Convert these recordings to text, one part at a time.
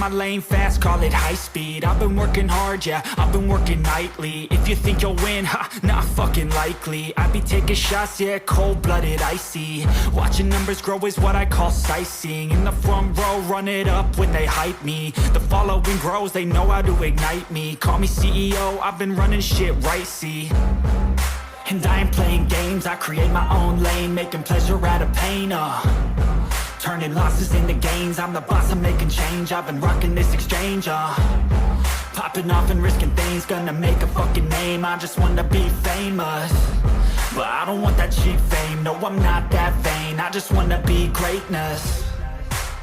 my lane fast, call it high speed. I've been working hard, yeah, I've been working nightly. If you think you'll win, ha, not fucking likely. I be taking shots, yeah, cold-blooded, icy. Watching numbers grow is what I call sightseeing. In the front row, run it up when they hype me. The following grows, they know how to ignite me. Call me CEO, I've been running shit right, see. And I ain't playing games, I create my own lane, making pleasure out of pain, turning losses into gains, I'm the boss, I'm making change. I've been rocking this exchange, popping off and risking things, gonna make a fucking name. I just wanna be famous, but I don't want that cheap fame. No, I'm not that vain, I just wanna be greatness.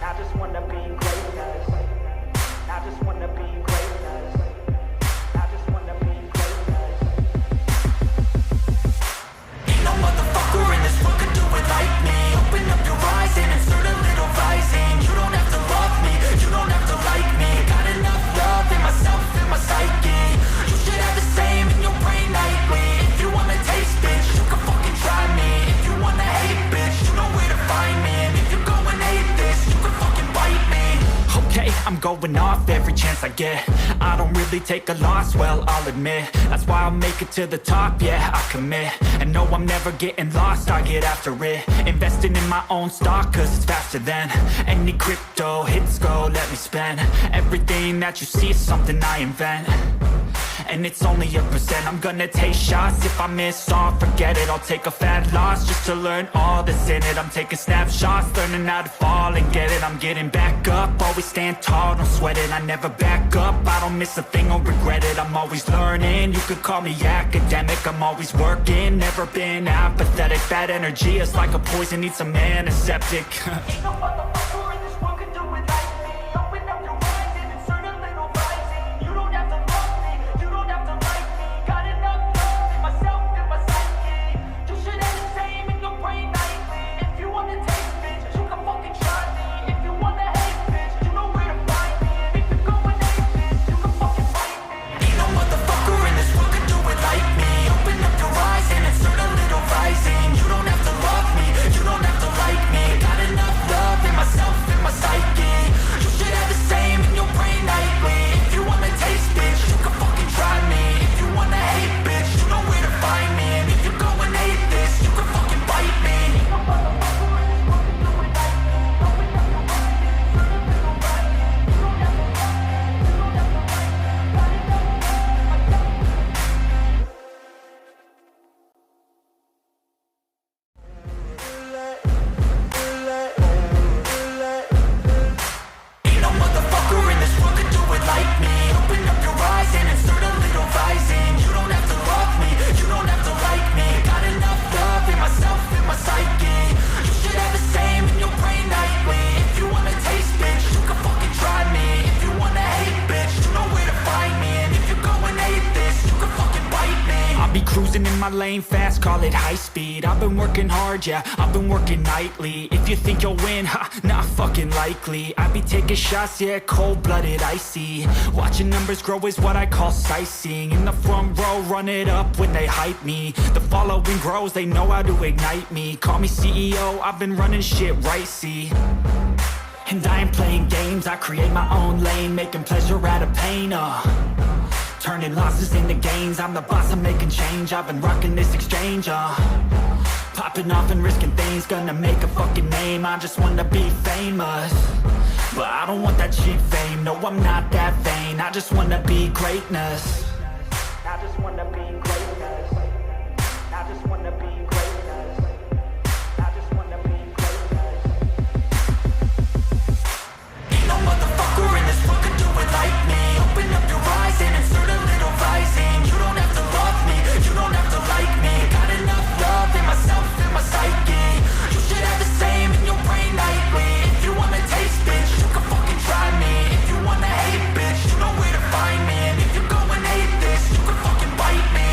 I just wanna be greatness. I just wanna be greatness. I just wanna be greatness. Ain't no motherfucker in this world could do it like me. Open up your eyes and insert a little rising. You don't have to love me, you don't have to like me. Got enough love in myself, in my psyche. You should have the same in your brain nightly. If you wanna taste, bitch, you can fucking try me. If you wanna hate, bitch, you know where to find me. And if you go and hate this, you can fucking bite me. Okay, I'm going off every chance I get. I don't really take a loss, well, I'll admit. That's why I'll make it to the top, yeah, I commit. And no, I'm never getting lost, I get after it. Investing in my own stock, cause it's faster than any crypto hits go, let me spend. Everything that you see is something I invent, and it's only a percent. I'm gonna take shots, if I miss all, forget it. I'll take a fat loss just to learn all that's in it. I'm taking snapshots, learning how to fall and get it. I'm getting back up, always stand tall, don't sweat it. I never back up, I don't miss a thing or regret it. I'm always learning, you could call me academic. I'm always working, never been apathetic. Bad energy is like a poison, needs some antiseptic. Ain't no motherfucker in this world could do it like me. Open up your eyes and insert a little rising. You don't have to love me, you don't have to like me. Got enough love in myself, in my psyche. You should have the same in your brain nightly. If you wanna taste, bitch, you can fucking try me. If you wanna hate, bitch, you know where to find me. And if you go and hate, bitch, you can fucking fight me. Ain't no motherfucker in this world could do it like me. Open up your eyes and insert a little rising. You don't have to love me, you don't have to like me. Got enough love in myself, in my psyche. You should have the same in your brain nightly. If you wanna taste, bitch, you can fucking try me. If you wanna hate, bitch, you know where to find me. And if you go and hate this, you can fucking bite me. Ain't no motherfucker in this world could do it like me. Open up your eyes and insert a little rising. You don't have to love me, you don't have to like me. Got enough love in myself, in my psyche. You should have the same in your brain nightly. If you wanna taste, bitch, you can fucking try me. If you wanna hate, bitch, you know where to find me. And if you go and hate this, you can fucking bite me. I'll be cruising in my lane fast, call it high speed. I've been working hard, yeah, I've been working nightly. If you think you'll win, ha, not fucking likely. I be taking shots, yeah, cold-blooded, icy. Watching numbers grow is what I call sightseeing. In the front row, run it up when they hype me. The following grows, they know how to ignite me. Call me CEO, I've been running shit right, see. And I ain't playing games, I create my own lane, making pleasure out of pain, turning losses into gains, I'm the boss, I'm making change. I've been rocking this exchange, popping off and risking things, gonna make a fucking name. I just wanna be famous, but I don't want that cheap fame. No, I'm not that vain, I just wanna be greatness. I just wanna be greatness. I just wanna be greatness. I just wanna be greatness. Ain't no motherfucker in this world could do it like me. Open up your eyes and insert a little rising. You don't have to love me, you don't have to like me. Got enough love in myself, in my psyche. You should have the same in your brain nightly. If you wanna taste, bitch, you can fucking try me. If you wanna hate, bitch, you know where to find me. And if you go and hate this, you can fucking bite me.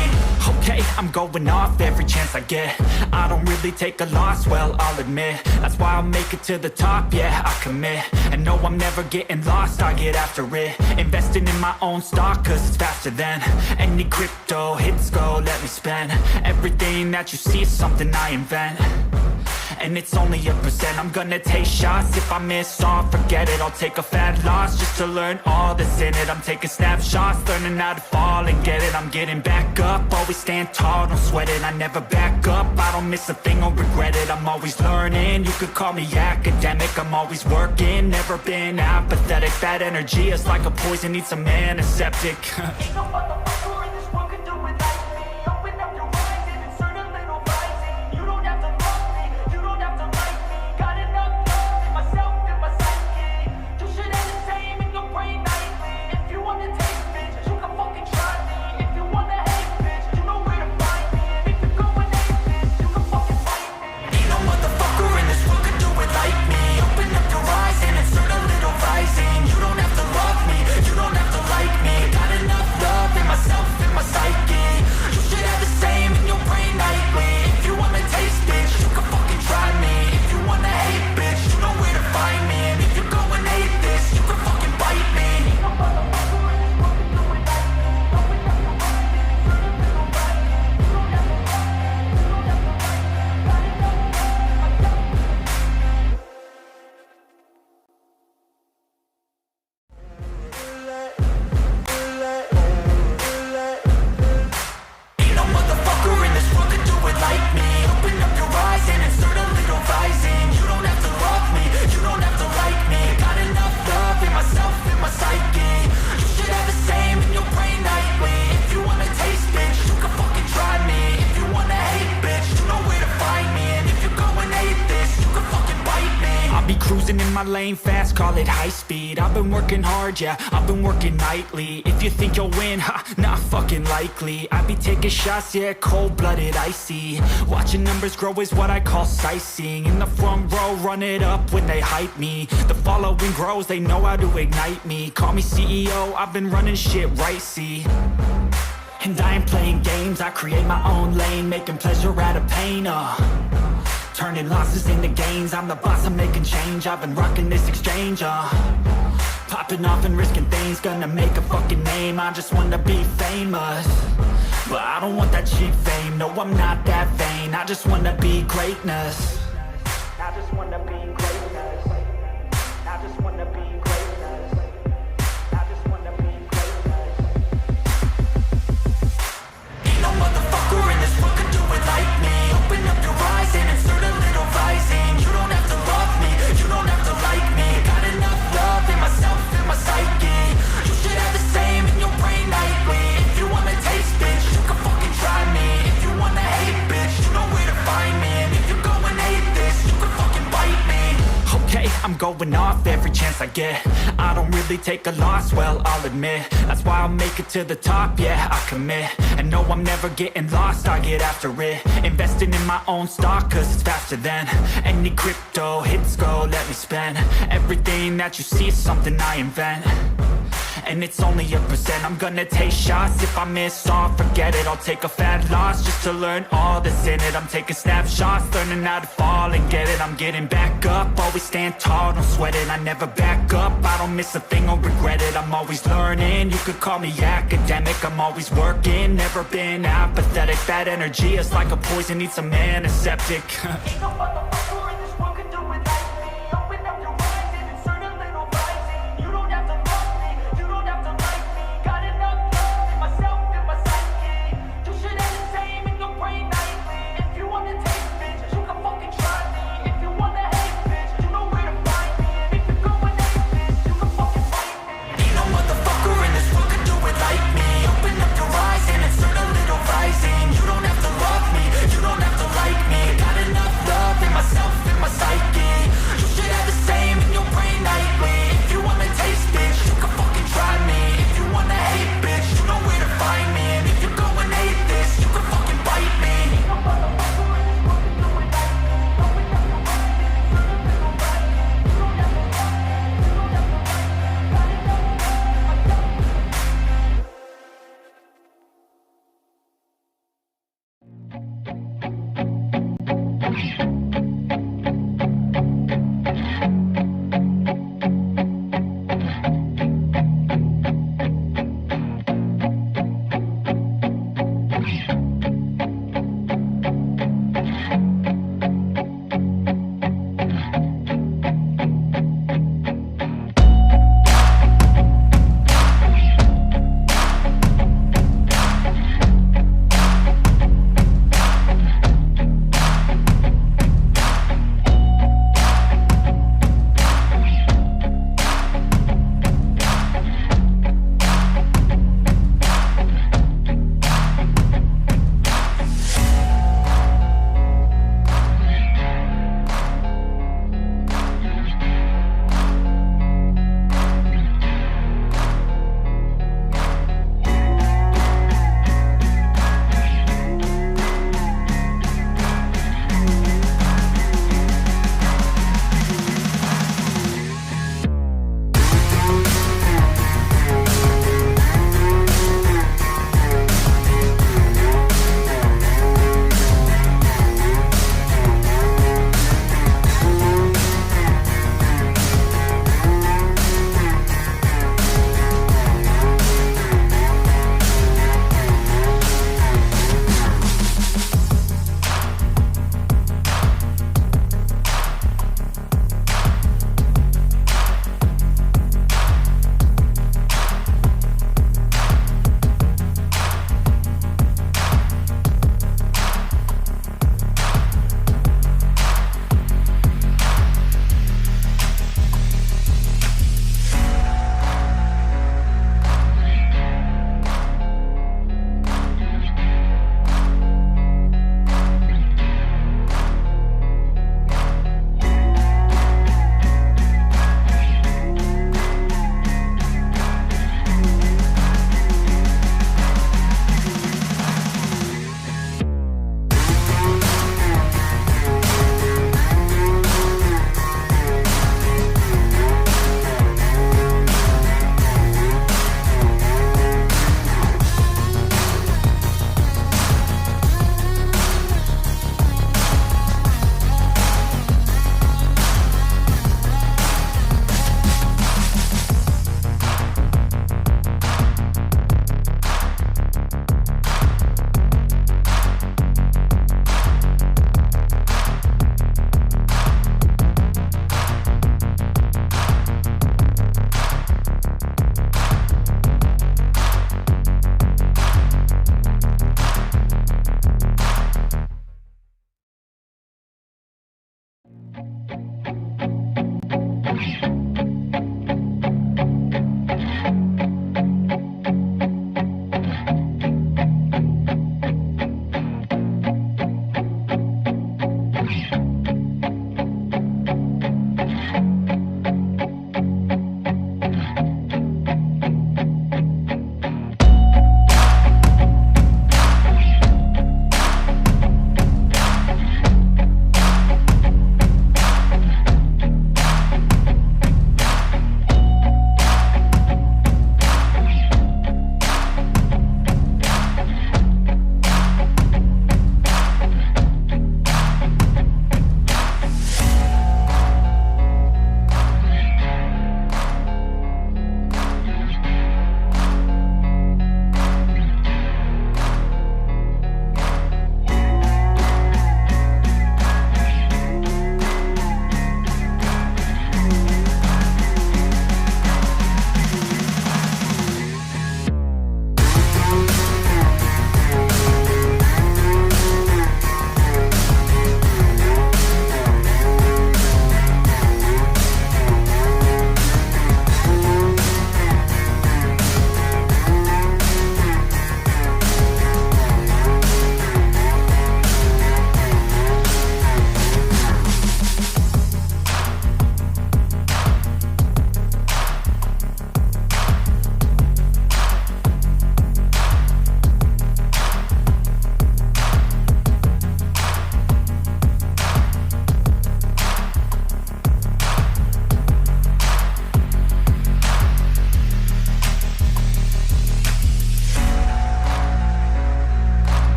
Okay, I'm going off every chance I get. I don't really take a loss, well, I'll admit. That's why I'll make it to the top, yeah, I commit. And no, I'm never getting lost, I get after it. Investing in my own stock, cause it's faster than any crypto hits go, let me spend. Everything that you see is something I invent, And it's only a percent. I'm gonna take shots. If I miss all, forget it. I'll take a fat loss just to learn all that's in it. I'm taking snapshots, learning how to fall and get it. I'm getting back up, always stand tall, don't sweat it. I never back up, I don't miss a thing or regret it. I'm always learning, you could call me academic. I'm always working, never been apathetic. That energy is like a poison, needs some antiseptic. Ain't no motherfucker in this world can do it like me. Open up your eyes and insert a little rising. You don't have to love me, you don't have to like me. Got enough love in myself and my psyche. You should entertain in your brain nightly. If you wanna taste, bitch, you can fucking try me. If you wanna hate, bitch, you know where to find me. And if you're going hate, bitch, you can fucking fight me. Ain't no motherfucker in this world can do it like me. Open up your eyes and insert a little rising. You don't have to love me, you don't have to like me. Got enough love in myself and my psyche. You should have the same in your brain nightly. If you wanna taste, bitch, you can fucking try me. If you wanna hate, bitch, you know where to find me. And if you're going hate this, you can fucking bite me. Ain't no motherfucker in this world can do it like me. Open up your eyes and insert a little rising. You don't have to love me, you don't have to like me. Got enough love in myself. Ain't no motherfucker in this world can do it like me. Open up your eyes and insert a little rising. You don't have to love me, you don't have to like me. Got enough love in myself and my psyche. You should have the same in your brain nightly. If you wanna taste, bitch, you can fucking try me. If you wanna hate, bitch, you know where to find me. And if you're going hate this, you can fucking bite me. I'll be cruising in my lane fast, call it high speed. I've been working hard, yeah, I've been working nightly. If you think you'll win, ha, not fucking likely. I be taking shots, yeah, cold-blooded, icy. Watching numbers grow is what I call sightseeing. In the front row, run it up when they hype me. The following grows, they know how to ignite me. Call me CEO, I've been running shit right, see. And I ain't playing games, I create my own lane. Making pleasure out of pain, turning losses into gains. I'm the boss, I'm making change. I've been rocking this exchange, popping off and risking things. Gonna make a fucking name, I just wanna be famous. But I don't want that cheap fame, no I'm not that vain. I just wanna be greatness. I just wanna be greatness. I just wanna be greatness. I just wanna be greatness. Ain't no motherfucker in this world can do it like me. Open up your eyes and insert a little rising. You don't have to love me, you don't have to like me. Got enough love in myself and my psyche. You should have the same in your brain nightly. If you wanna taste, bitch, you can fucking try me. If you wanna hate, bitch, you know where to find me. And if you're going hate this, you can fucking bite me. Okay, I'm going off every chance I get. I don't really take a loss, well, I'll admit. That's why I'll make it to the top, yeah, I commit. And no, I'm never getting lost, I get after it. Investing in my own stock, cause it's faster than any crypto hits go, let me spend. Everything that you see is something I invent. And it's only a percent. I'm gonna take shots. If I miss all, forget it. I'll take a fat loss just to learn all that's in it. I'm taking snapshots, learning how to fall and get it. I'm getting back up, always stand tall, don't sweat it. I never back up, I don't miss a thing or regret it. I'm always learning, you could call me academic. I'm always working, never been apathetic. That energy is like a poison, needs some antiseptic. Ain't no motherfucker in this world can do it like me. Open up your eyes and insert a little rising. You don't have to love me, you don't have to like me. Got enough love in myself and my psyche. You should have the same in your brain nightly. If you wanna taste, bitch, you can fucking try me. If you wanna hate, bitch, you know where to find me. And if you're going hate this, you can fucking fight me. Ain't no motherfucker in this world can do it like me. Open up your eyes and insert a little rising. You don't have to love me, you don't have to like me. Got enough love in myself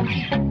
Clássicos.